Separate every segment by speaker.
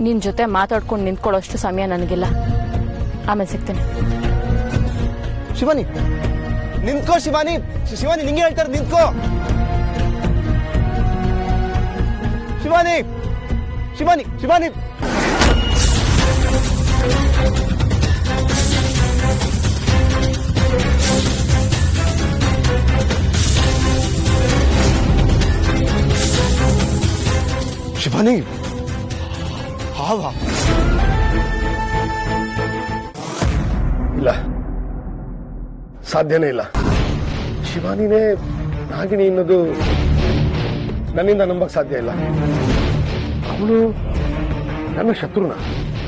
Speaker 1: ನಿನ್ ಜೊತೆ ಮಾತಾಡ್ಕೊಂಡು ನಿಂತ್ಕೊಳ್ಳೋಷ್ಟು ಸಮಯ ನನಗಿಲ್ಲ. ಆಮೇಲೆ ಸಿಗ್ತೇನೆ.
Speaker 2: ಶಿವಾನಿ ನಿಂತ್ಕೋ. ಶಿವಾನಿ ಶಿವಾನಿ ನಿಂಗೆ ಹೇಳ್ತಾರೆ ನಿಂತ್ಕೋ. ಶಿವಾನಿ ಶಿವಾನಿ ಶಿವಾನಿ ಶಿವಾನಿ ಹಾವ
Speaker 3: ಇಲ್ಲ, ಸಾಧ್ಯನೇ ಇಲ್ಲ. ಶಿವಾನಿನೇ ನಾಗಿಣಿ ಅನ್ನೋದು ನನ್ನಿಂದ ನಂಬಕ್ ಸಾಧ್ಯ ಇಲ್ಲ. ಅವಳು ನನ್ನ ಶತ್ರುನ.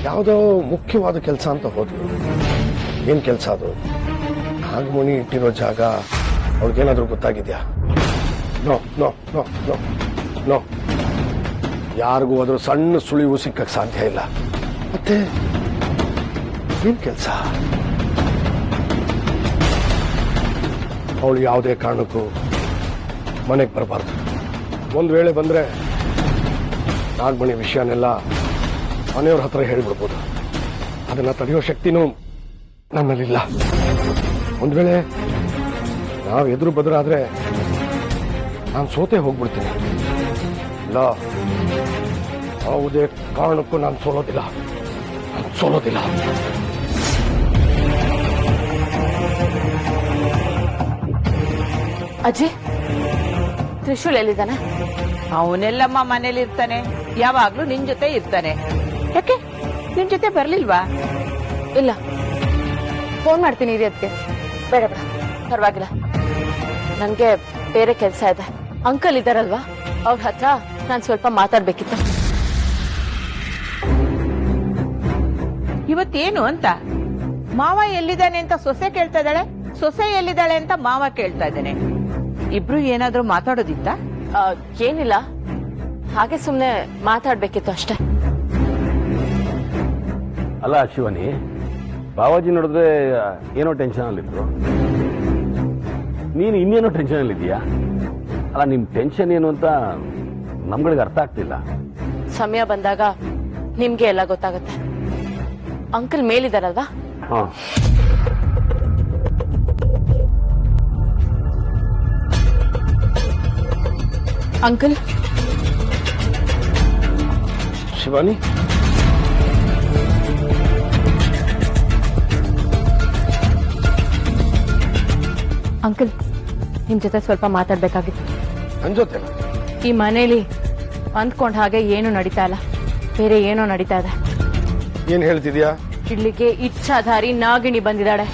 Speaker 3: ಯಾವುದೋ ಮುಖ್ಯವಾದ ಕೆಲಸ ಅಂತ ಹೋದ್ಲು. ಏನ್ ಕೆಲಸ ಅದು? ನಾಗಮಣಿ ಇಟ್ಟಿರೋ ಜಾಗ ಅವಳಿಗೇನಾದ್ರೂ ಗೊತ್ತಾಗಿದ್ಯಾ? No no no no no. ಯಾರಿಗೂ ಅದ್ರ ಸಣ್ಣ ಸುಳಿವು ಸಿಕ್ಕಕ್ ಸಾಧ್ಯ ಇಲ್ಲ. ಮತ್ತೆ ಏನ್ ಕೆಲಸ? ಅವಳು ಯಾವುದೇ ಕಾರಣಕ್ಕೂ ಮನೆಗೆ ಬರಬಾರ್ದು. ಒಂದು ವೇಳೆ ಬಂದ್ರೆ ನಾಗಮಣಿ ವಿಷಯನೆಲ್ಲ ಮನೆಯವ್ರ ಹತ್ರ ಹೇಳ್ಬಿಡ್ಬೋದು. ಅದನ್ನ ತಡೆಯೋ ಶಕ್ತಿನೂ ನನ್ನಲ್ಲಿಲ್ಲ. ಒಂದು ವೇಳೆ ನಾವು ಎದುರು ಬದರಾದ್ರೆ ನಾನು ಸೋತೆ ಹೋಗ್ಬಿಡ್ತೀನಿ. ಇಲ್ಲ, ಯಾವುದೇ ಕಾರಣಕ್ಕೂ ನಾನು ಸೋಲೋದಿಲ್ಲ.
Speaker 1: ಅಜ್ಜಿ, ತ್ರಿಶೂಲ್ ಎಲ್ಲಿದ್ದಾನೆ?
Speaker 4: ಅವನೆಲ್ಲಮ್ಮ ಮನೇಲಿ ಇರ್ತಾನೆ. ಯಾವಾಗ್ಲೂ ನಿನ್ ಜೊತೆ ಇರ್ತಾನೆ. ಯಾಕೆ ನಿನ್ ಜೊತೆ ಬರ್ಲಿಲ್ವಾ?
Speaker 1: ಇಲ್ಲ, ಫೋನ್ ಮಾಡ್ತೀನಿ ಇರಿ. ಅದಕ್ಕೆ ಬೇಡ ಬೇಡ, ಪರವಾಗಿಲ್ಲ. ನನ್ಗೆ ಬೇರೆ ಕೆಲಸ ಇದೆ. ಅಂಕಲ್ ಇದ್ದಾರಲ್ವಾ, ಅವ್ರ ಹತ್ರ ನಾನು ಸ್ವಲ್ಪ ಮಾತಾಡ್ಬೇಕಿತ್ತು.
Speaker 4: ಇವತ್ತೇನು ಅಂತ ಮಾವ ಎಲ್ಲಿದ್ದಾನೆ ಅಂತ ಸೊಸೆ ಕೇಳ್ತಾ ಇದ್ದಾಳೆ, ಸೊಸೆ ಎಲ್ಲಿದ್ದಾಳೆ ಅಂತ ಮಾವ ಕೇಳ್ತಾ ಇದ್ದಾನೆ. ಇಬ್ರು ಏನಾದ್ರೂ ಮಾತಾಡೋದಿತ್ತ?
Speaker 1: ಏನಿಲ್ಲ, ಹಾಗೆ ಸುಮ್ನೆ ಮಾತಾಡ್ಬೇಕಿತ್ತು ಅಷ್ಟೇ.
Speaker 5: ಅಲ್ಲ ಶಿವಾನಿ, ಬಾವಾಜಿ ನೋಡಿದ್ರೆ ಏನೋ ಟೆನ್ಷನ್ ಅಲ್ಲಿದ್ರು, ನೀನು ಇನ್ನೇನೋ ಟೆನ್ಷನ್ ಅಲ್ಲಿದ್ದೀಯಾ? ಅಲ್ಲ, ನಿಮ್ ಟೆನ್ಷನ್ ಏನು ಅಂತ ನಮ್ಗಳಿಗೆ ಅರ್ಥ ಆಗ್ತಿಲ್ಲ.
Speaker 1: ಸಮಯ ಬಂದಾಗ ನಿಮ್ಗೆ ಎಲ್ಲ ಗೊತ್ತಾಗುತ್ತೆ. ಅಂಕಲ್ ಮೇಲಿದಾರಲ್ವಾ?
Speaker 5: ಹಾ,
Speaker 1: ಅಂಕಲ್.
Speaker 3: ಶಿವಾನಿ,
Speaker 1: ಅಂಕಲ್, ನಿಮ್ ಜೊತೆ ಸ್ವಲ್ಪ ಮಾತಾಡ್ಬೇಕಾಗಿತ್ತು.
Speaker 3: ನನ್ ಜೊತೆ?
Speaker 1: ಈ ಮನೇಲಿ ಅಂದ್ಕೊಂಡ ಹಾಗೆ ಏನು ನಡೀತಾ ಇಲ್ಲ, ಬೇರೆ ಏನೋ ನಡೀತಾ ಇದೆ.
Speaker 3: ಏನ್ ಹೇಳ್ತಿದ್ಯಾ?
Speaker 1: ಇಲ್ಲಿಗೆ ಇಚ್ಛಾಧಾರಿ ನಾಗಿಣಿ ಬಂದಿದ್ದಾಳೆ.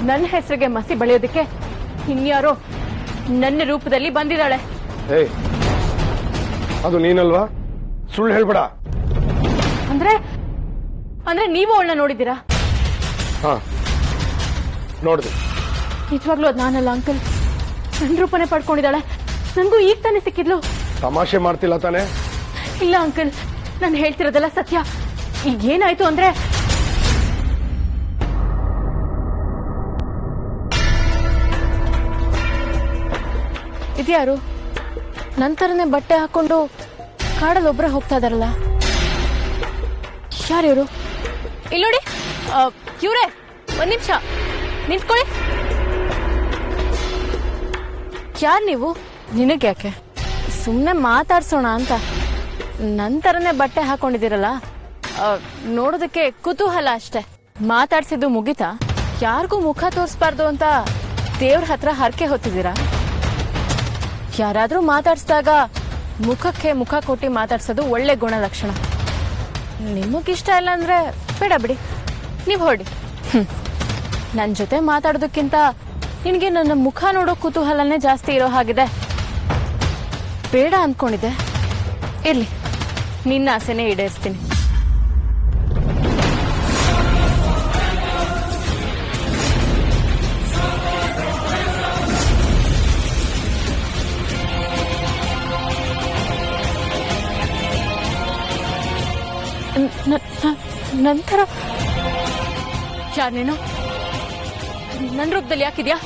Speaker 1: ನನ್ನ ಹೆಸರಿಗೆ ಮಸಿ ಬಳಿಯೋದಕ್ಕೆ ಇನ್ಯಾರೋ ನನ್ನ ರೂಪದಲ್ಲಿ ಬಂದಿದ್ದಾಳೆ.
Speaker 3: ಏಯ್, ಅದು ನೀನಲ್ವಾ? ಸುಳ್ಳು ಹೇಳ್ಬೇಡ.
Speaker 1: ಅಂದ್ರೆ ನೀವು ಅವಳನ್ನ ನೋಡಿದ್ದೀರಾ?
Speaker 3: ಹಾ, ನೋಡಿದೆ.
Speaker 1: ನಿಜವಾಗ್ಲೂ ಅದ್ ನಾನಲ್ಲ ಅಂಕಲ್. ನನ್ನ ರೂಪನೇ ಪಡ್ಕೊಂಡಿದ್ದಾಳೆ. ನನ್ಗೂ ಈಗ ತಾನೇ ಸಿಕ್ಕಿದ್ಲು.
Speaker 3: ತಮಾಷೆ ಮಾಡ್ತಿಲ್ಲ ತಾನೆ?
Speaker 1: ಇಲ್ಲ ಅಂಕಲ್, ನಾನು ಹೇಳ್ತಿರೋದೆಲ್ಲ ಸತ್ಯ. ಈಗ ಏನಾಯ್ತು ಅಂದ್ರೆ, ಇದ್ಯಾರು ನಂತರನೇ ಬಟ್ಟೆ ಹಾಕೊಂಡು ಕಾಡಲ್ಲಿ ಒಬ್ರೆ ಹೋಗ್ತಾ ಇದಾರಲ್ಲ? ಯಾರಿವರು? ಇಲ್ಲಿ ನೋಡಿ, ಇವ್ರೆ, ಒಂದ್ ನಿಮಿಷ ನಿಂತ್ಕೊಳ್ಳಿ. ಯಾರು ನೀವು? ನಿನಗ್ಯಾಕೆ? ಸುಮ್ಮನೆ ಮಾತಾಡ್ಸೋಣ ಅಂತ. ನಂತರನೇ ಬಟ್ಟೆ ಹಾಕೊಂಡಿದ್ದೀರಲ್ಲ, ನೋಡೋದಕ್ಕೆ ಕುತೂಹಲ ಅಷ್ಟೇ. ಮಾತಾಡ್ಸಿದ್ದು ಮುಗಿತಾ? ಯಾರಿಗೂ ಮುಖ ತೋರಿಸ್ಬಾರ್ದು ಅಂತ ದೇವ್ರ ಹತ್ರ ಹರಕೆ ಹೊತ್ತಿದ್ದೀರಾ? ಯಾರಾದ್ರೂ ಮಾತಾಡ್ಸಿದಾಗ ಮುಖಕ್ಕೆ ಮುಖ ಕೊಟ್ಟಿ ಮಾತಾಡ್ಸೋದು ಒಳ್ಳೆ ಗುಣಲಕ್ಷಣ. ನಿಮಗಿಷ್ಟ ಇಲ್ಲ ಅಂದ್ರೆ ಬೇಡ ಬಿಡಿ, ನೀವು ಹೊರಡಿ. ನನ್ನ ಜೊತೆ ಮಾತಾಡೋದಕ್ಕಿಂತ ನಿನಗೆ ನನ್ನ ಮುಖ ನೋಡೋ ಕುತೂಹಲನೇ ಜಾಸ್ತಿ ಇರೋ ಹಾಗಿದೆ. ಬೇಡ ಅಂದ್ಕೊಂಡಿದ್ದೆ, ಇರ್ಲಿ, ನಿನ್ನ ಆಸೆನೇ ಈಡೇರಿಸ್ತೀನಿ. ನಂತರ ಯಾರು ನೀನು? ನನ್ನ ರೂಪದಲ್ಲಿ ಯಾಕಿದ್ಯಾ?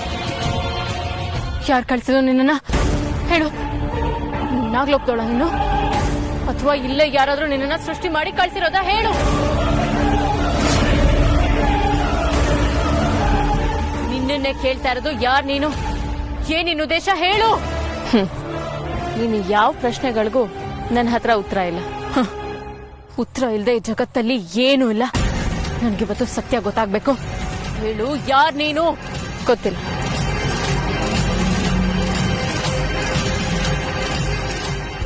Speaker 1: ಯಾರು ಕಳ್ಸಿದ್ರು ನಿನ್ನ ಹೇಳು. ನಾಗ್ಲೋಗ್ತೋಳ ನೀನು ಅಥವಾ ಇಲ್ಲೇ ಯಾರಾದ್ರೂ ನಿನ್ನ ಸೃಷ್ಟಿ ಮಾಡಿ ಕಳ್ಸಿರೋದಾ? ಹೇಳು. ನಿನ್ನೆ ಕೇಳ್ತಾ ಇರೋದು ಯಾರು ನೀನು, ಏನಿನ್ ಉದ್ದೇಶ ಹೇಳು. ನೀನು ಯಾವ ಪ್ರಶ್ನೆಗಳಿಗೂ ನನ್ನ ಹತ್ರ ಉತ್ತರ ಇಲ್ಲ. ಉತ್ತರ ಇಲ್ಲದೆ ಈ ಜಗತ್ತಲ್ಲಿ ಏನೂ ಇಲ್ಲ. ನನಗಿವತ್ತು ಸತ್ಯ ಗೊತ್ತಾಗ್ಬೇಕು. ಹೇಳು, ಯಾರು ನೀನು? ಗೊತ್ತಿಲ್ಲ.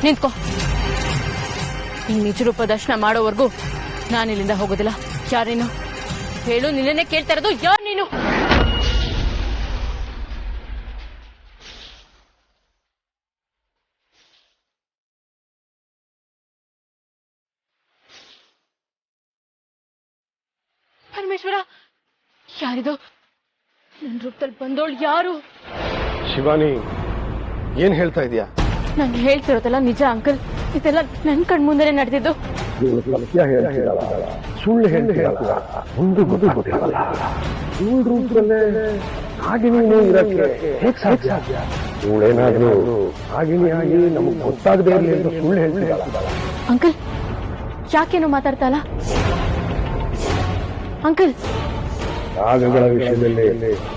Speaker 1: ನಿಂತ್ಕೋ. ನಿನ್ ನಿಜರೂಪ ದರ್ಶನ ಮಾಡೋವರೆಗೂ ನಾನಿಲ್ಲಿಂದ ಹೋಗೋದಿಲ್ಲ. ಯಾರು ನೀನು? ಹೇಳು. ನಿನ್ನೆ ಕೇಳ್ತಾ ಇರೋದು ಯಾರು ನೀನು? ಪರಮೇಶ್ವರ, ಯಾರಿದು? ನನ್ನ ರೂಪದಲ್ಲಿ ಬಂದೋಳು ಯಾರು?
Speaker 3: ಶಿವಾನಿ, ಏನ್ ಹೇಳ್ತಾ ಇದೀಯಾ?
Speaker 1: ನಾನು ಹೇಳ್ತಿರೋದಲ್ಲ ನಿಜ ಅಂಕಲ್. ಇದೆಲ್ಲ ನನ್ನ ಕಣ್ಮುಂದೆನೆ ನಡೆದಿದ್ದು.
Speaker 3: ಸುಳ್ಳು ಹೇಳ್ತೀರಲ್ಲ, ಒಂದು ಗೊತ್ತಿಲ್ಲ. ಇವಳ ರೂಪದಲ್ಲೇ ಆಗಿನಿ ಇರಕ್ಕೆ ಹೇಗ್ ಸಾಧ್ಯ? ಇವಳೇನಾದ್ರೂ ಆಗಿನಿ ಆಗಿ ನಮಗ್ ಗೊತ್ತಾಗದೇ ಇರಲಿ ಅಂತ ಸುಳ್ಳು ಹೇಳ್ತೀರಲ್ಲ.
Speaker 1: ಅಂಕಲ್, ಯಾಕೇನು ಮಾತಾಡ್ತಾ ಇಲ್ಲ? ಅಂಕಲ್,
Speaker 3: ರಾಗಗಳ ವಿಷಯದಲ್ಲಿ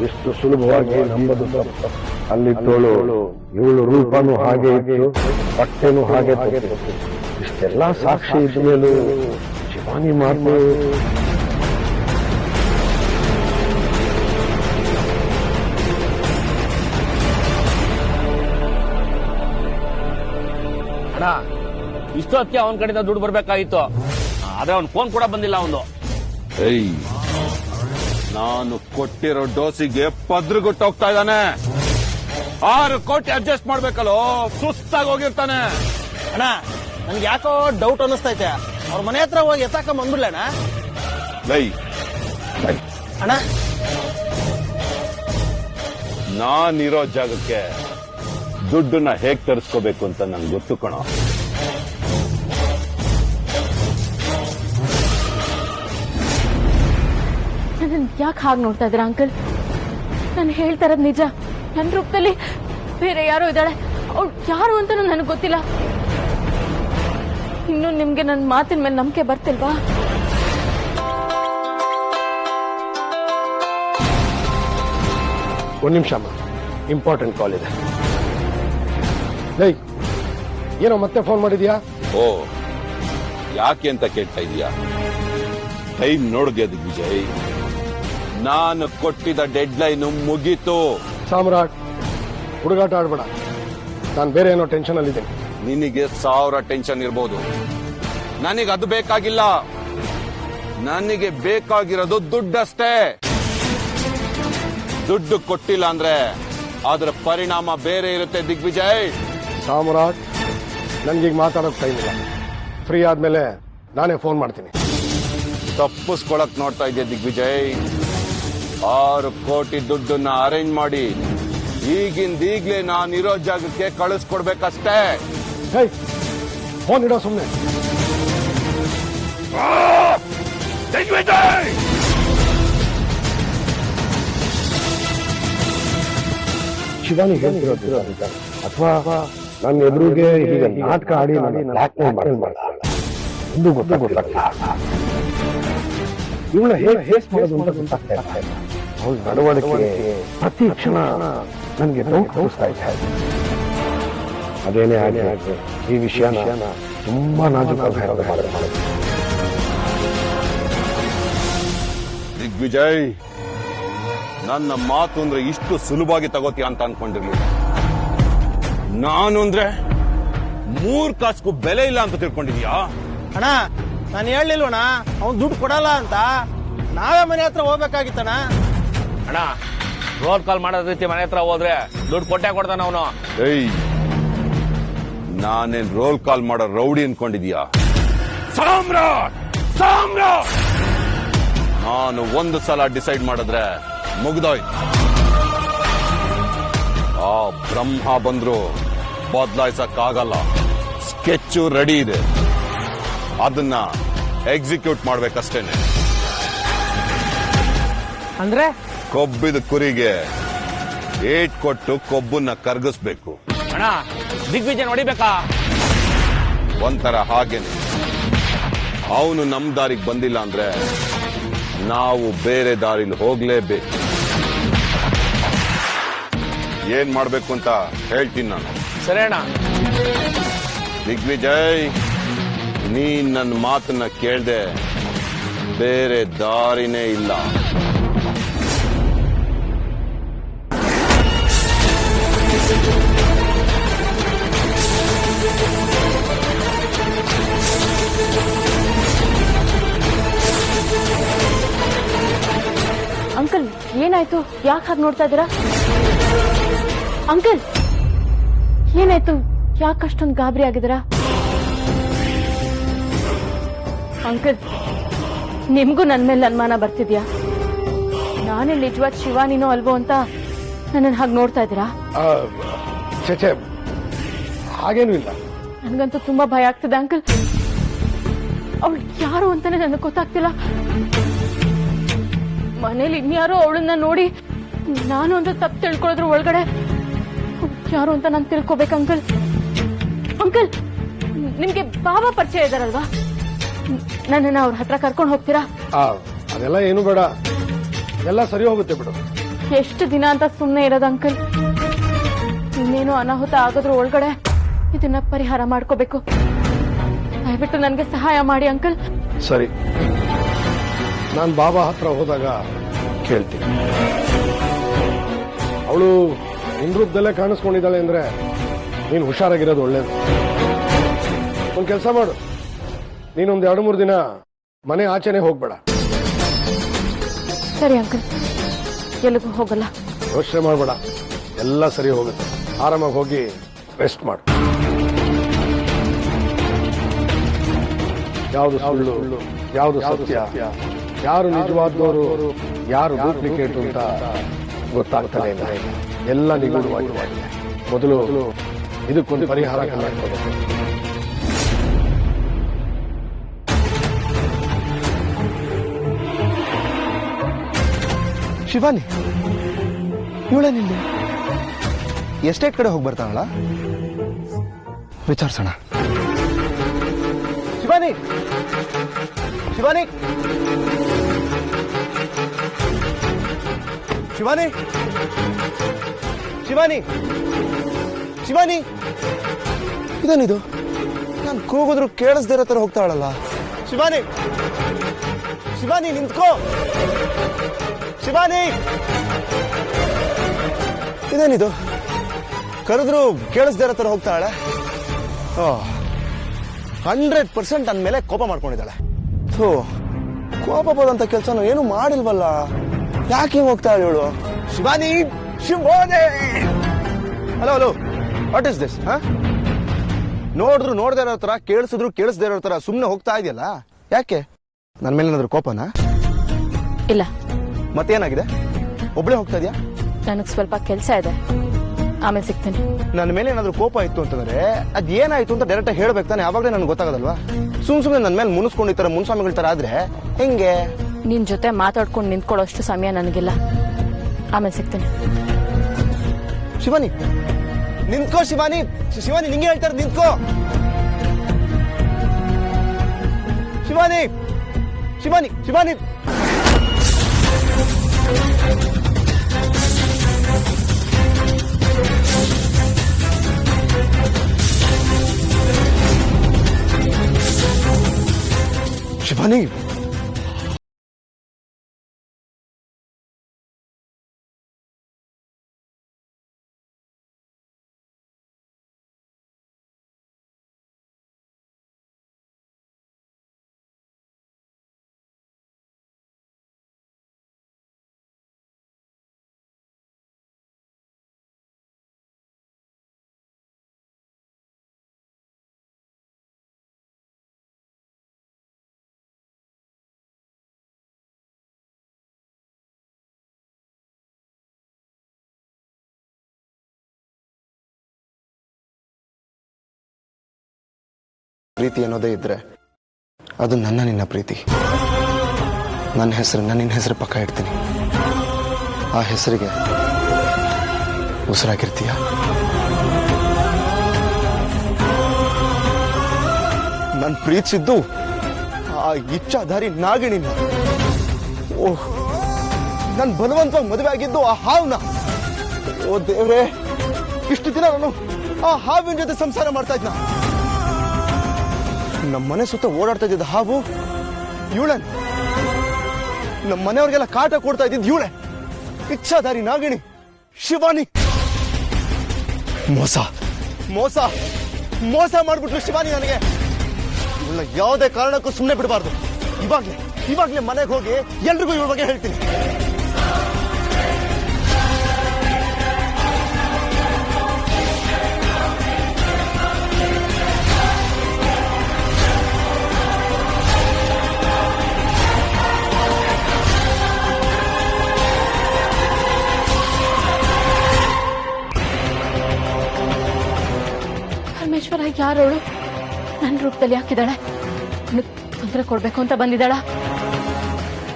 Speaker 3: ಎಷ್ಟು ಸುಲಭವಾಗಿ ನಂಬದು ತಪ್ಪು. ಅಲ್ಲಿದ್ದೋಳು ಇವಳು ರೂಪನೂ ಹಾಗೆ ಇದ್ದು ಬಟ್ಟೆನೂ ಹಾಗೆ ತೋರಿತು. ಇಷ್ಟೆಲ್ಲ ಸಾಕ್ಷಿ ಇದ್ದ ಮೇಲೂ ಶಿವಾನಿ ಮಾತು
Speaker 5: ಅಣ್ಣ, ಇಷ್ಟೊತ್ತಿಗೆ ಅವನ ಕಡೆಯಿಂದ ದುಡ್ಡು ಬರ್ಬೇಕಾಗಿತ್ತು. ಆದ್ರೆ ಅವ್ನ್ ಫೋನ್ ಕೂಡ ಬಂದಿಲ್ಲ ಅವನು.
Speaker 6: ಏಯ್, ನಾನು ಕೊಟ್ಟಿರೋ ಡೋಸಿಗೆ ಪದ್ರಗುಟ್ಟು ಹೋಗ್ತಾ ಇದ್ದಾನೆ. 6 ಕೋಟಿ ಅಡ್ಜಸ್ಟ್ ಮಾಡ್ಬೇಕಲ್ಲೋ, ಸುಸ್ತಾಗಿ ಹೋಗಿರ್ತಾನೆ.
Speaker 2: ಅಣ್ಣ, ನನ್ಗೆ ಯಾಕೋ ಡೌಟ್ ಅನ್ನಿಸ್ತೈತೆ. ಅವ್ರ ಮನೆ ಹತ್ರ ಹೋಗಿ ಎತ್ತಾಕ ಬಂದ್ಬಿಡ್ಲಣ್ಣ.
Speaker 6: ಲೈ,
Speaker 2: ಅಣ್ಣ,
Speaker 6: ನಾನಿರೋ ಜಾಗಕ್ಕೆ ದುಡ್ಡನ್ನ ಹೇಗ್ ತರಿಸ್ಕೋಬೇಕು ಅಂತ ನಂಗೆ ಗೊತ್ತು ಕಣೋ.
Speaker 1: ನನ್ನ ಯಾಕೆ ಹಾಗೆ ನೋಡ್ತಾ ಇದ್ದೀರಾ ಅಂಕಲ್? ನಾನು ಹೇಳ್ತಾ ಇರೋದು ನಿಜ. ನನ್ನ ರೂಪದಲ್ಲಿ ಬೇರೆ ಯಾರೋ ಇದ್ದಾಳೆ. ಅವ್ಳು ಯಾರು ಅಂತ ನನಗೆ ಗೊತ್ತಿಲ್ಲ. ಇನ್ನು ನಿಮ್ಗೆ ನನ್ನ ಮಾತಿನ ಮೇಲೆ ನಂಬಿಕೆ ಬರ್ತಿಲ್ವಾ?
Speaker 3: ಒಂದ್ ನಿಮಿಷ ಅಮ್ಮ, ಇಂಪಾರ್ಟೆಂಟ್ ಕಾಲ್ ಇದೆ. ಲೈ, ಏನೋ ಮತ್ತೆ ಫೋನ್ ಮಾಡಿದ್ಯಾ?
Speaker 6: ಓ, ಯಾಕೆ ಅಂತ ಕೇಳ್ತಾ ಇದೀಯಾ? ಟೈಮ್ ನೋಡಿದ್ಯಾ ದಿಗ್ವಿಜಯ್? ನಾನು ಕೊಟ್ಟಿದ್ದ ಡೆಡ್ ಲೈನ್ ಮುಗೀತು.
Speaker 3: ಸಾಮ್ರಾಟ್, ಹುಡುಗಾಟ ಆಡ್ಬೇಡ. ನಾನು ಬೇರೆ ಏನೋ ಟೆನ್ಷನ್ ಅಲ್ಲಿದ್ದೀನಿ.
Speaker 6: ನಿನಗೆ 1000 ಟೆನ್ಷನ್ ಇರ್ಬೋದು, ನನಗೆ ಅದು ಬೇಕಾಗಿಲ್ಲ. ನನಗೆ ಬೇಕಾಗಿರೋದು ದುಡ್ಡಷ್ಟೇ. ದುಡ್ಡು ಕೊಟ್ಟಿಲ್ಲ ಅಂದ್ರೆ ಅದರ ಪರಿಣಾಮ ಬೇರೆ ಇರುತ್ತೆ ದಿಗ್ವಿಜಯ್.
Speaker 3: ಸಾಮ್ರಾಟ್, ನನ್ಗೀಗ ಮಾತಾಡೋಕ್ ಟೈಮ್ ಇಲ್ಲ. ಫ್ರೀ ಆದ್ಮೇಲೆ ನಾನೇ ಫೋನ್ ಮಾಡ್ತೀನಿ.
Speaker 6: ತಪ್ಪಿಸ್ಕೊಳಕ್ ನೋಡ್ತಾ ಇದ್ದೆ ದಿಗ್ವಿಜಯ್. 6 ಕೋಟಿ ದುಡ್ಡನ್ನ ಅರೇಂಜ್ ಮಾಡಿ ಈಗಿಂದೀಗ್ಲೇ ನಾನಿರೋ ಜಾಗಕ್ಕೆ ಕಳಿಸ್ಕೊಡ್ಬೇಕಷ್ಟೇ.
Speaker 3: ಹೇ, ಫೋನ್ ಇಡೋ ಸುಮ್ಮನೆ. ಶಿವಾನಿ ಹೇಳ್ತಿರೋದು ಅಥವಾ ನನ್ನ ಎದುರಿಗೆ ಈಗ ನಾಟಕ ಆಡಿ ಬ್ಲಾಕ್ ಮೇಲ್ ಮಾಡ್ತಾಳ. ಒಂದು ಗೊತ್ತಾಗಲ್ಲ. ಇವಳ ಹೇಗೆ ಹೇಸ್ ಮಾಡೋದು ಅಂತ ಗೊತ್ತಾಗ್ತಾ ಇಲ್ಲ. ಅವಳ ನಡವಳಿಕೆ ಪ್ರತಿ ಕ್ಷಣ ನನಗೆ ಡೌಟ್ ತೋರಿಸ್ತಾ ಇದೆ. ಅದೇನೇ ಆಗಿ ಈ ವಿಷಯನ ತುಂಬಾ ನಾಜೂಕಾಗಿ ಮಾಡೋದು.
Speaker 6: ದಿಗ್ವಿಜಯ್, ನನ್ನ ಮಾತು ಅಂದ್ರೆ ಇಷ್ಟು ಸುಲಭವಾಗಿ ತಗೋತೀಯ ಅಂತ ಅನ್ಕೊಂಡಿರ್ಲಿಲ್ಲ. ನಾನು ಅಂದ್ರೆ 3 ಕಾಸ್ಗೂ ಬೆಲೆ ಇಲ್ಲ ಅಂತ ತಿಳ್ಕೊಂಡಿದ್ಯಾ?
Speaker 2: ಅಣ್ಣ, ನಾನು ಹೇಳಲಿಲ್ವಣ್ಣ ಅವ್ನು ದುಡ್ಡು ಕೊಡಲ್ಲ ಅಂತ. ನಾವೇ ಮನೆ ಹತ್ರ ಹೋಗ್ಬೇಕಾಗಿತ್ತಣ್ಣ.
Speaker 5: ಅಣ್ಣ, ರೋಡ್ ಕಾಲ್ ಮಾಡೋ ರೀತಿ ಮನೆ ಹತ್ರ ಹೋದ್ರೆ ದುಡ್ಡು ಕೊಟ್ಟೆ ಕೊಡ್ತಾನ ಅವನು.
Speaker 6: ಏಯ್, ನಾನೇನ್ ರೋಲ್ ಕಾಲ್ ಮಾಡೋ ರೌಡಿ ಅನ್ಕೊಂಡಿದ್ಯಾ? ಸಾಮ್ರಾಟ್, ಸಾಮ್ರಾಟ್! ನಾನು ಒಂದು ಸಲ ಡಿಸೈಡ್ ಮಾಡಿದ್ರೆ ಮುಗ್ದೋಯ್ತು. ಆ ಬ್ರಹ್ಮ ಬಂದ್ರು ಬದಲಾಯಿಸಕ್ಕಾಗಲ್ಲ. ಸ್ಕೆಚ್ ರೆಡಿ ಇದೆ, ಅದನ್ನ ಎಕ್ಸಿಕ್ಯೂಟ್ ಮಾಡ್ಬೇಕಷ್ಟೇನೆ.
Speaker 2: ಅಂದ್ರೆ
Speaker 6: ಕೊಬ್ಬಿದ ಕುರಿಗೆ ಏಟ್ ಕೊಟ್ಟು ಕೊಬ್ಬನ್ನ ಕರ್ಗಿಸ್ಬೇಕು.
Speaker 2: ಅಣ್ಣ ದಿಗ್ವಿಜಯ ನೋಡಿಬೇಕಾ?
Speaker 6: ಒಂಥರ ಹಾಗೇನೆ. ಅವನು ನಮ್ ದಾರಿಗೆ ಬಂದಿಲ್ಲ ಅಂದ್ರೆ ನಾವು ಬೇರೆ ದಾರಿಲಿ ಹೋಗ್ಲೇಬೇಕು. ಏನ್ ಮಾಡ್ಬೇಕು ಅಂತ ಹೇಳ್ತೀನಿ ನಾನು.
Speaker 2: ಸರಿ ಅಣ್ಣ.
Speaker 6: ದಿಗ್ವಿಜಯ್, ನೀನ್ ನನ್ನ ಮಾತನ್ನ ಕೇಳ್ದೆ ಬೇರೆ ದಾರಿನೇ ಇಲ್ಲ.
Speaker 1: ಅಂಕಲ್ ಏನಾಯ್ತು? ಯಾಕೆ ಹಾಗೆ ನೋಡ್ತಾ ಇದ್ದೀರಾ? ಅಂಕಲ್ ಏನಾಯ್ತು? ಯಾಕೆ ಅಷ್ಟೊಂದು ಗಾಬರಿ ಆಗಿದ್ದೀರಾ? ಅಂಕಲ್ ನಿಮ್ಗೂ ನನ್ ಮೇಲೆ ಅನುಮಾನ ಬರ್ತಿದ್ಯಾ? ನಾನೇ ನಿಜವಾದ ಶಿವಾನಿನೋ ಅಲ್ವೋ ಅಂತ ನನ್ನನ್ನು ಹಾಗೆ ನೋಡ್ತಾ ಇದ್ದೀರಾ?
Speaker 3: ಚೇಚೆ, ಹಾಗೇನೂ ಇಲ್ಲ.
Speaker 1: ನನ್ಗಂತೂ ತುಂಬಾ ಭಯ ಆಗ್ತಿದೆ ಅಂಕಲ್. ಅವಳು ಯಾರು ಅಂತಾನೆ ನನಗೆ ಗೊತ್ತಾಗ್ತಿಲ್ಲ. ಮನೇಲಿ ಇನ್ಯಾರೋ ಅವಳನ್ನ ನೋಡಿ ನಾನು ಅಂತ ತಪ್ಪು ತಿಳ್ಕೊಳ್ಳೋದ್ರ ಒಳಗಡೆ ಯಾರು ಅಂತ ನಾನು ತಿಳ್ಕೊಬೇಕು ಅಂಕಲ್. ಅಂಕಲ್ ನಿಮ್ಗೆ ಬಾಬಾ ಪರಿಚಯ ಇದಾರಲ್ವಾ? ನನ್ನನ್ನ ಅವ್ರ ಹತ್ರ ಕರ್ಕೊಂಡು ಹೋಗ್ತೀರಾ?
Speaker 3: ಅದೆಲ್ಲ ಏನು ಬೇಡ, ಎಲ್ಲ ಸರಿ ಹೋಗುತ್ತೆ ಬಿಡು.
Speaker 1: ಎಷ್ಟು ದಿನ ಅಂತ ಸುಮ್ಮನೆ ಇರೋದು ಅಂಕಲ್? ಇನ್ನೇನು ಅನಾಹುತ ಆಗೋದ್ರ ಒಳಗಡೆ ಇದನ್ನ ಪರಿಹಾರ ಮಾಡ್ಕೋಬೇಕು. ದಯವಿಟ್ಟು ನನಗೆ ಸಹಾಯ ಮಾಡಿ ಅಂಕಲ್.
Speaker 3: ಸರಿ, ನಾನು ಬಾಬಾ ಹತ್ರ ಹೋದಾಗ ಕೇಳ್ತೀನಿ. ಅವಳು ನಿನ್ ರೂಪದಲ್ಲೇ ಕಾಣಿಸ್ಕೊಂಡಿದ್ದಾಳೆ ಅಂದ್ರೆ ನೀನು ಹುಷಾರಾಗಿರೋದು ಒಳ್ಳೇದು. ಒಂದ್ ಕೆಲಸ ಮಾಡು, ನೀನೊಂದು 2-3 ದಿನ ಮನೆ ಆಚೆನೆ ಹೋಗ್ಬೇಡ.
Speaker 1: ಸರಿ ಅಂಕಲ್, ಎಲ್ಲಿಗೂ ಹೋಗಲ್ಲ.
Speaker 3: ಯೋಚನೆ ಮಾಡಬೇಡ, ಎಲ್ಲ ಸರಿ ಹೋಗುತ್ತೆ. ಆರಾಮಾಗಿ ಹೋಗಿ ರೆಸ್ಟ್ ಮಾಡು. ಯಾವುದು ಸುಳ್ಳು, ಯಾವುದು ಸತ್ಯ, ಯಾರು ನಿಜವಾದವರು, ಯಾರು ಡೂಪ್ಲಿಕೇಟ್ ಅಂತ ಗೊತ್ತಾಗ್ತಾನೆ ಇಲ್ಲ. ಎಲ್ಲ ನಿಗೂಢವಾಗಿದೆ. ಮೊದಲು ಇದಕ್ಕೊಂದು ಪರಿಹಾರ ಕಂಡುಹಿಡಿಯಬೇಕು.
Speaker 7: ಶಿವಾನಿ ಇವಳೇನಿಲ್ಲ, ಎಸ್ಟೇಟ್ ಕಡೆ ಹೋಗಿ ಬರ್ತಾಳಲ್ಲ, ವಿಚಾರಿಸೋಣ. ಶಿವಾನಿ, ಶಿವಾನಿ, ಶಿವಾನಿ, ಶಿವಾನಿ, ಶಿವಾನಿ, ಇದೇನಿದು? ನಾನು ಕೂಗಿದ್ರು ಕೇಳಿಸ್ದೇ ಇರೋ ತರ ಹೋಗ್ತಾಳಲ್ಲ. ಶಿವಾನಿ, ಶಿವಾನಿ ನಿಂತ್ಕೋ. ಶಿವಾನಿ, ಇದೇನಿದು? ಕರೆದ್ರು ಕೇಳಿಸ್ದೇ ಇರೋ ತರ ಹೋಗ್ತಾಳೆ. 100% ನನ್ನ ಮೇಲೆ ಕೋಪ ಮಾಡ್ಕೊಂಡಿದ್ದಾಳೆ. ಕೋಪ ಬರೋಂತ ಕೆಲಸನ ಏನು ಮಾಡಿಲ್ವಲ್ಲ, ಯಾಕೆ ಹಿಂಗ್ ಹೋಗ್ತಾಳೆ ಇವಳು? Shivani, Shivani, hello hello, what is this? ನೋಡಿದ್ರು ನೋಡ್ದೇ ಇರೋ ತರ, ಕೇಳಿಸಿದ್ರು ಕೇಳಿಸ್ದೇ ಇರೋ ತರ ಸುಮ್ನೆ ಹೋಗ್ತಾ ಇದೆಯಲ್ಲ, ಯಾಕೆ? ನನ್ನ ಮೇಲೆ ಏನಾದ್ರು ಕೋಪನಾ?
Speaker 1: ಇಲ್ಲ.
Speaker 7: ಮತ್ತೇನಾಗಿದೆ? ಒಬ್ಳೆ ಹೋಗ್ತಾ ಇದೆಯಾ?
Speaker 1: ನನಗ್ ಸ್ವಲ್ಪ ಕೆಲಸ ಇದೆ, ಆಮೇಲೆ ಸಿಗ್ತೀನಿ.
Speaker 7: ನನ್ನ ಮೇಲೆ ಏನಾದ್ರು ಕೋಪ ಇತ್ತು ಅಂತಂದ್ರೆ ಅದ್ ಏನಾಯ್ತು ಅಂತ ಡೈರೆಕ್ಟ್ ಆಗಿ ಹೇಳ್ಬೇಕು ತಾನೆ, ಯಾವಾಗಲೇ ನನ್ಗೆ ಗೊತ್ತಾಗದಲ್ವಾ? ಸುಮ್ನೆ ನನ್ನ ಮೇಲೆ ಮುನಿಸ್ಕೊಂಡಿರ್ತಾರೆ ಮುನ್ಸ್ವಾಮಿಗಳ ತರ ಆದ್ರೆ ಹೆಂಗೆ?
Speaker 1: ನಿನ್ ಜೊತೆ ಮಾತಾಡ್ಕೊಂಡು ನಿಂತ್ಕೊಳ್ಳೋಷ್ಟು ಸಮಯ ನನಗಿಲ್ಲ, ಆಮೇಲೆ ಸಿಗ್ತೀನಿ.
Speaker 7: ಶಿವಾನಿ ನಿಂತ್ಕೋ. ಶಿವಾನಿ, ಶಿವಾನಿ ನಿಂಗೆ ಹೇಳ್ತಾರೆ ನಿಂತ್ಕೋ. ಶಿವಾನಿ, ಶಿವಾನಿ, ಶಿವಾನಿ, ಶಿವಾನಿ, ಪ್ರೀತಿ ಅನ್ನೋದೇ ಇದ್ರೆ ಅದು ನನ್ನ ನಿನ್ನ ಪ್ರೀತಿ. ನನ್ನ ಹೆಸರು, ನನ್ನ ನಿನ್ನ ಹೆಸರು ಪಕ್ಕ ಇಡ್ತೀನಿ. ಆ ಹೆಸರಿಗೆ ಉಸಿರಾಗಿರ್ತೀಯ. ನನ್ ಪ್ರೀತಿಸಿದ್ದು ಆ ಇಚ್ಛಾಧಾರಿ ನಾಗಿಣಿನ. ಓಹ್, ನನ್ ಬಲವಂತವಾಗಿ ಮದುವೆ ಆಗಿದ್ದು ಆ ಹಾವ್ನ. ಓ ದೇವ್ರೆ, ಇಷ್ಟು ದಿನ ನಾನು ಆ ಹಾವಿನ ಜೊತೆ ಸಂಸಾರ ಮಾಡ್ತಾ ಇದ್ನ. ನಮ್ಮ ಮನೆ ಸುತ್ತ ಓಡಾಡ್ತಾ ಇದ್ದ ಹಾವು ಇವಳೆ. ನಮ್ಮ ಮನೆಯವ್ರಿಗೆಲ್ಲ ಕಾಟ ಕೊಡ್ತಾ ಇದ್ದಿದ್ದು ಇವಳೆ, ಇಚ್ಛಾಧಾರಿ ನಾಗಿಣಿ ಶಿವಾನಿ. ಮೋಸ ಮೋಸ ಮೋಸ ಮಾಡ್ಬಿಟ್ಲು ಶಿವಾನಿ ನನಗೆ. ಇವಳ ಯಾವುದೇ ಕಾರಣಕ್ಕೂ ಸುಮ್ಮನೆ ಬಿಡಬಾರ್ದು. ಇವಾಗ್ಲೇ ಮನೆಗೆ ಹೋಗಿ ಎಲ್ರಿಗೂ ಇವಳ ಬಗ್ಗೆ ಹೇಳ್ತೀನಿ.
Speaker 1: ಪರಮೇಶ್ವರ ಯಾರವಳು? ನನ್ನ ರೂಪದಲ್ಲಿ ಹಾಕಿದಾಳೆ. ನನಗ್ ತೊಂದರೆ ಕೊಡ್ಬೇಕು ಅಂತ ಬಂದಿದ್ದಾಳ?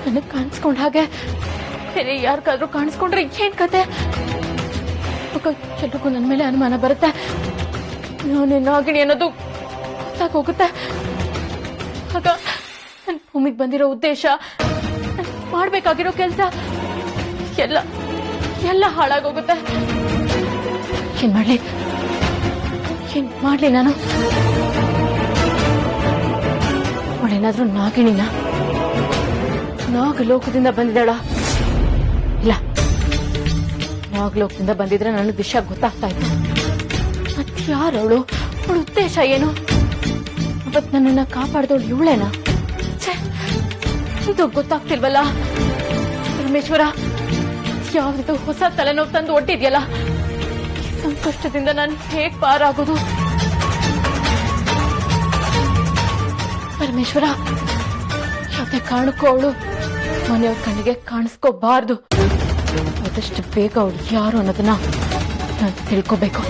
Speaker 1: ನನಗ್ ಕಾಣಿಸ್ಕೊಂಡ ಹಾಗೆ ಬೇರೆ ಯಾರಿಗಾದ್ರೂ ಕಾಣಿಸ್ಕೊಂಡ್ರೆ ಏನ್ ಕತೆ? ಎಲ್ರಿಗೂ ನನ್ನ ಮೇಲೆ ಅನುಮಾನ ಬರುತ್ತೆ. ನಾಗಿಣಿ ಅನ್ನೋದು ಗೊತ್ತಾಗೋಗುತ್ತೆ. ಆಗ ನನ್ನ ಭೂಮಿಗೆ ಬಂದಿರೋ ಉದ್ದೇಶ, ಮಾಡ್ಬೇಕಾಗಿರೋ ಕೆಲಸ ಎಲ್ಲ ಹಾಳಾಗೋಗುತ್ತೆ. ಏನ್ ಮಾಡ್ಲಿ ನಾನು? ಅವಳೇನಾದ್ರೂ ನಾಗಿಣಿನ ನಾಗಲೋಕದಿಂದ ಬಂದಿದ್ದಾಳ? ಇಲ್ಲ, ನಾಗಲೋಕದಿಂದ ಬಂದಿದ್ರೆ ನನಗೆ ವಿಷಯ ಗೊತ್ತಾಗ್ತಾ ಇತ್ತು. ಮತ್ಯಾರವಳು? ಅವಳ ಉದ್ದೇಶ ಏನು? ಅವತ್ ನನ್ನನ್ನ ಕಾಪಾಡ್ದವಳು ಇವಳೇನಾ? ಇದು ಗೊತ್ತಾಗ್ತಿಲ್ವಲ್ಲ. ಪರಮೇಶ್ವರ, ಯಾವ್ದು ಹೊಸ ತಲೆನೋವು ತಂದು ಒಟ್ಟಿದ್ಯಲ್ಲ. ಸಂಕಷ್ಟದಿಂದ ನಾನು ಹೇಗ್ ಪಾರಾಗೋದು? ಪರಮೇಶ್ವರ, ಯಾವುದೇ ಕಾರಣಕ್ಕೂ ಅವಳು ಮನೆಯವ್ರ ಕಣ್ಣಿಗೆ ಕಾಣಿಸ್ಕೋಬಾರ್ದು. ಆದಷ್ಟು ಬೇಗ ಅವಳು ಯಾರು ಅನ್ನೋದನ್ನ ನಾನು ತಿಳ್ಕೋಬೇಕು.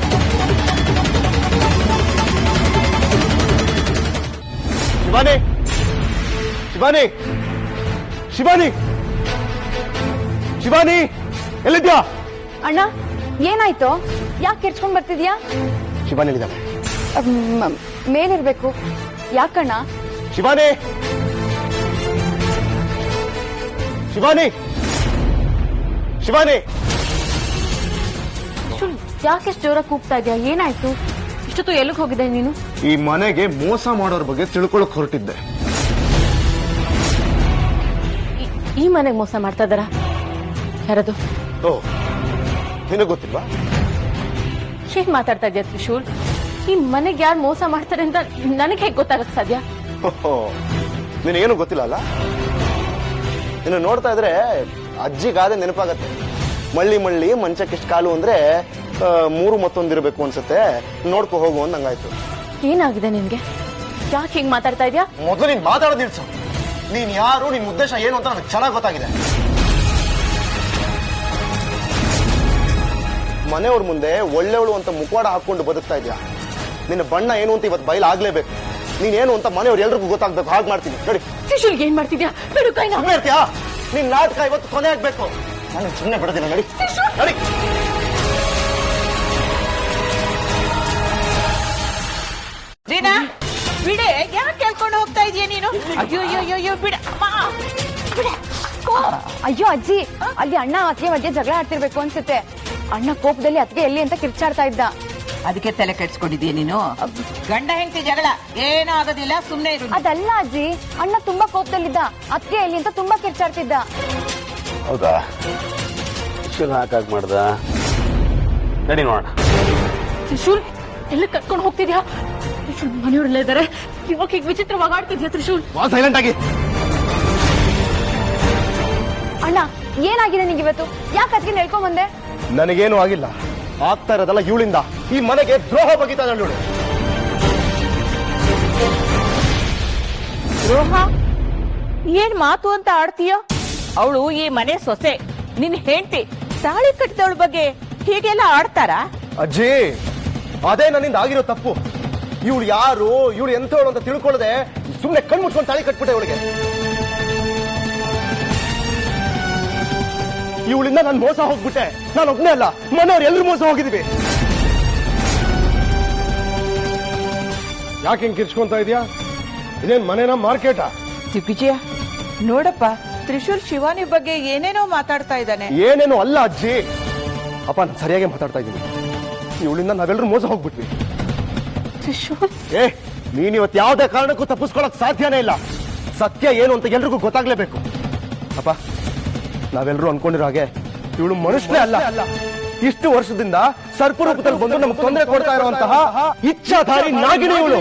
Speaker 7: ಶಿವಾನಿ, ಶಿವಾನಿ, ಶಿವಾನಿ, ಶಿವಾನಿ, ಎಲ್ಲಿದ್ಯಾ?
Speaker 8: ಅಣ್ಣ, ಏನಾಯ್ತು? ಯಾಕೆ ಕಿರ್ಚ್ಕೊಂಡ್ ಬರ್ತಿದ್ಯಾ?
Speaker 7: ಶಿವಾನಿ ಎಲ್ಲಿದ್ದಾಳೆ?
Speaker 8: ಮೇಲಿರ್ಬೇಕು. ಯಾಕಣ್ಣ?
Speaker 7: ಶಿವಾನಿ, ಶಿವಾನಿ, ಶಿವಾನಿ.
Speaker 1: ಯಾಕೆಷ್ಟು ಜೋರ ಕೂಗ್ತಾ ಇದ್ಯಾ? ಏನಾಯ್ತು? ಇಷ್ಟೊತ್ತು ಎಲ್ಲಿಗೆ ಹೋಗಿದ್ದೆ ನೀನು?
Speaker 7: ಈ ಮನೆಗೆ ಮೋಸ ಮಾಡೋರ ಬಗ್ಗೆ ತಿಳ್ಕೊಳಕ್ ಹೊರಟಿದ್ದೆ.
Speaker 1: ಈ ಮನೆಗೆ ಮೋಸ ಮಾಡ್ತಾ ಇದ್ದಾರಾ? ಯಾರದು?
Speaker 7: ಓ, ನಿನಗೆ ಗೊತ್ತಿಲ್ವಾ?
Speaker 1: ಏನ್ ಮಾತಾಡ್ತಾ ಇದ್ಯಾ ತ್ರಿಶೂಲ್? ಈ ಮನೆಗೆ ಯಾರು ಮೋಸ ಮಾಡ್ತಾರೆ ಅಂತ ನನಗೆ ಹೇಗೆ ಗೊತ್ತಾಗಕ್ ಸಾಧ್ಯ?
Speaker 7: ನಿನಗೇನು ಗೊತ್ತಿಲ್ಲ ಅಲ್ಲ? ನೀನು ನೋಡ್ತಾ ಇದ್ರೆ ಅಜ್ಜಿಗಾದೆ ನೆನಪಾಗತ್ತೆ. ಮಳ್ಳಿ ಮಳ್ಳಿ ಮಂಚಕ್ಕಿಷ್ಟು ಕಾಲು ಅಂದ್ರೆ 3 ಮತ್ತೊಂದಿರ್ಬೇಕು ಅನ್ಸುತ್ತೆ, ನೋಡ್ಕೊ ಹೋಗು ಅಂದಂಗಾಯ್ತು.
Speaker 1: ಏನಾಗಿದೆ ನಿನ್ಗೆ? ಯಾಕೆ ಹಿಂಗ್ ಮಾತಾಡ್ತಾ ಇದ್ಯಾ?
Speaker 7: ಮೊದಲು ನೀನ್ ಮಾತಾಡೋದು ನಿಲ್ಸು. ನೀನ್ ಯಾರು, ನಿನ್ ಉದ್ದೇಶ ಏನು ಅಂತ ನನಗೆ ಚೆನ್ನಾಗಿ ಗೊತ್ತಾಗಿದೆ. ಮನೆಯವ್ರ ಮುಂದೆ ಒಳ್ಳೆವಳು ಅಂತ ಮುಖವಾಡ ಹಾಕೊಂಡು ಬದುಕ್ತಾ ಇದ್ಯಾ. ನಿನ್ನ ಬಣ್ಣ ಏನು ಅಂತ ಇವತ್ತು ಬಯಲಾಗ್ಲೇಬೇಕು. ನೀನೇನು ಅಂತ ಮನೆಯವ್ರು ಎಲ್ರಿಗೂ ಗೊತ್ತಾಗ್ಬೇಕು. ಹಾಗೆ ಮಾಡ್ತೀನಿ ನೋಡಿ.
Speaker 1: ತ್ರಿಶೂಲ್, ಏನ್ ಮಾಡ್ತಿದ್ಯಾ? ಬಿಡು ಕೈನ.
Speaker 7: ಸುಮ್ಮನೆ ಇರ್ತೀಯಾ? ನಿನ್ ನಾಟಕ ಇವತ್ತು ಕೊನೆ ಆಗ್ಬೇಕು. ನಾನು ಸುಮ್ಮನೆ ಬಿಡೋದಿಲ್ಲ. ನಡಿ ನಡಿ.
Speaker 4: ರೀನಾ, ಬಿಡೆ. ಯಾಕೆ ಕೇಳ್ಕೊಂಡು ಹೋಗ್ತಾ ಇದೀಯ ನೀನು? ಅಯ್ಯೋ ಬಿಡ.
Speaker 8: ಅಯ್ಯೋ ಅಜ್ಜಿ, ಅಲ್ಲಿ ಅಣ್ಣ ಅತ್ತಿಗೆ ಮಧ್ಯೆ ಜಗಳ ಆಡ್ತಿರ್ಬೇಕು ಅನ್ಸುತ್ತೆ. ಅಣ್ಣ ಕೋಪದಲ್ಲಿ ಅತ್ತಿಗೆ ಎಲ್ಲಿ ಅಂತ ಕಿರ್ಚಾಡ್ತಾ ಇದ್ದ.
Speaker 4: ಅದಕ್ಕೆ ತಲೆ ಕೆಡ್ಸ್ಕೊಂಡಿದೀಯ ನೀನು? ಗಂಡ ಹೆಂಡತಿ ಜಗಳ ಏನೂ ಆಗೋದಿಲ್ಲ, ಸುಮ್ನೆ ಇರು.
Speaker 8: ಅದಲ್ಲ ಅಜ್ಜಿ, ಅಣ್ಣ ತುಂಬಾ ಕೋಪದಲ್ಲಿದ್ದ. ಅತ್ತಿಗೆ ಎಲ್ಲಿ ಅಂತ ತುಂಬಾ ಕಿರ್ಚಾಡ್ತಿದ್ದ.
Speaker 5: ಹೌದಾ? ಹಾಕಾಕ್ ಮಾಡ್ದ? ನಡಿ ನೋಡೋಣ.
Speaker 1: ತ್ರಿಶೂಲ್, ಎಲ್ಲ ಕರ್ಕೊಂಡು ಹೋಗ್ತಿದ್ಯಾ? ತ್ರಿಶೂಲ್, ಮನೆಯವರೆಲ್ಲ ಇದ್ದಾರೆ. ಇವಾಗ ಹೀಗೆ ವಿಚಿತ್ರವಾಗಿ ಆಡ್ತಿದ್ಯಾ ತ್ರಿಶೂಲ್?
Speaker 7: ಸೈಲೆಂಟ್ ಆಗಿ.
Speaker 8: ಅಣ್ಣ, ಏನಾಗಿದೆ ನಿಂಗೆ ಇವತ್ತು? ಯಾಕೆ ಅತ್ತಿಗೆ ನೆಳ್ಕೊಂಡ್ ಬಂದೆ?
Speaker 7: ನನಗೇನು ಆಗಿಲ್ಲ. ಆಗ್ತಾ ಇರೋದಲ್ಲ ಇವಳಿಂದ. ಈ ಮನೆಗೆ ದ್ರೋಹ ಬಗೀತಾ ಇದ್ದಾಳೆ ಇವಳು.
Speaker 4: ದ್ರೋಹ? ಏನ್ ಮಾತು ಅಂತ ಆಡ್ತೀಯೋ? ಅವಳು ಈ ಮನೆ ಸೊಸೆ, ನಿನ್ ಹೆಂಡತಿ. ತಾಳಿ ಕಟ್ಟಿದವಳ ಬಗ್ಗೆ ಹೀಗೆಲ್ಲ ಆಡ್ತಾರಾ?
Speaker 7: ಅಜ್ಜಿ, ಅದೇ ನನ್ನಿಂದ ಆಗಿರೋ ತಪ್ಪು. ಇವಳು ಯಾರು, ಇವಳು ಎಂಥವಳು ಅಂತ ತಿಳ್ಕೊಳ್ಳದೆ ಸುಮ್ಮನೆ ಕಣ್ಣು ಮುಚ್ಕೊಂಡು ತಾಳಿ ಕಟ್ಬಿಟ್ಟೆ ಇವಳಿಗೆ. ಇವಳಿಂದ ನಾನು ಮೋಸ ಹೋಗ್ಬಿಟ್ಟೆ. ನಾನು ಒಬ್ನೇ ಅಲ್ಲ, ಮನೆಯವ್ರು ಎಲ್ಲರೂ ಮೋಸ ಹೋಗಿದೀವಿ.
Speaker 3: ಯಾಕೆ ಹಿಂಗ್ ಕಿರ್ಚ್ಕೊಂತ ಇದೆಯಾ? ಇದೇನ್ ಮನೇನ ಮಾರ್ಕೆಟಾ?
Speaker 4: ದಿಗ್ವಿಜಯ ನೋಡಪ್ಪ, ತ್ರಿಶೂಲ್ ಶಿವಾನಿ ಬಗ್ಗೆ ಏನೇನೋ ಮಾತಾಡ್ತಾ ಇದ್ದಾನೆ.
Speaker 7: ಏನೇನು ಅಲ್ಲ ಅಜ್ಜಿ. ಅಪ್ಪ ನಾನು ಸರಿಯಾಗಿ ಮಾತಾಡ್ತಾ ಇದ್ದೀನಿ. ಇವಳಿಂದ ನಾವೆಲ್ಲರೂ ಮೋಸ ಹೋಗ್ಬಿಟ್ವಿ. ನೀನ್ ಇವತ್ತು ಯಾವುದೇ ಕಾರಣಕ್ಕೂ ತಪ್ಪಿಸ್ಕೊಳಕ್ ಸಾಧ್ಯನೇ ಇಲ್ಲ. ಸತ್ಯ ಏನು ಅಂತ ಎಲ್ರಿಗೂ ಗೊತ್ತಾಗ್ಲೇಬೇಕು. ಅಪ್ಪ ನಾವೆಲ್ಲರೂ ಅನ್ಕೊಂಡಿರೋ ಹಾಗೆ ಇವಳು ಮನುಷ್ಯನೇ ಅಲ್ಲ. ಇಷ್ಟು ವರ್ಷದಿಂದ ಸರ್ಪರೂಪದಲ್ಲಿ ಬಂದು ನಮ್ಗೆ ತೊಂದರೆ ಕೊಡ್ತಾ ಇರುವಂತಹ ಇಚ್ಛಾಧಾರಿ ನಾಗಿಣಿ ಇವಳು.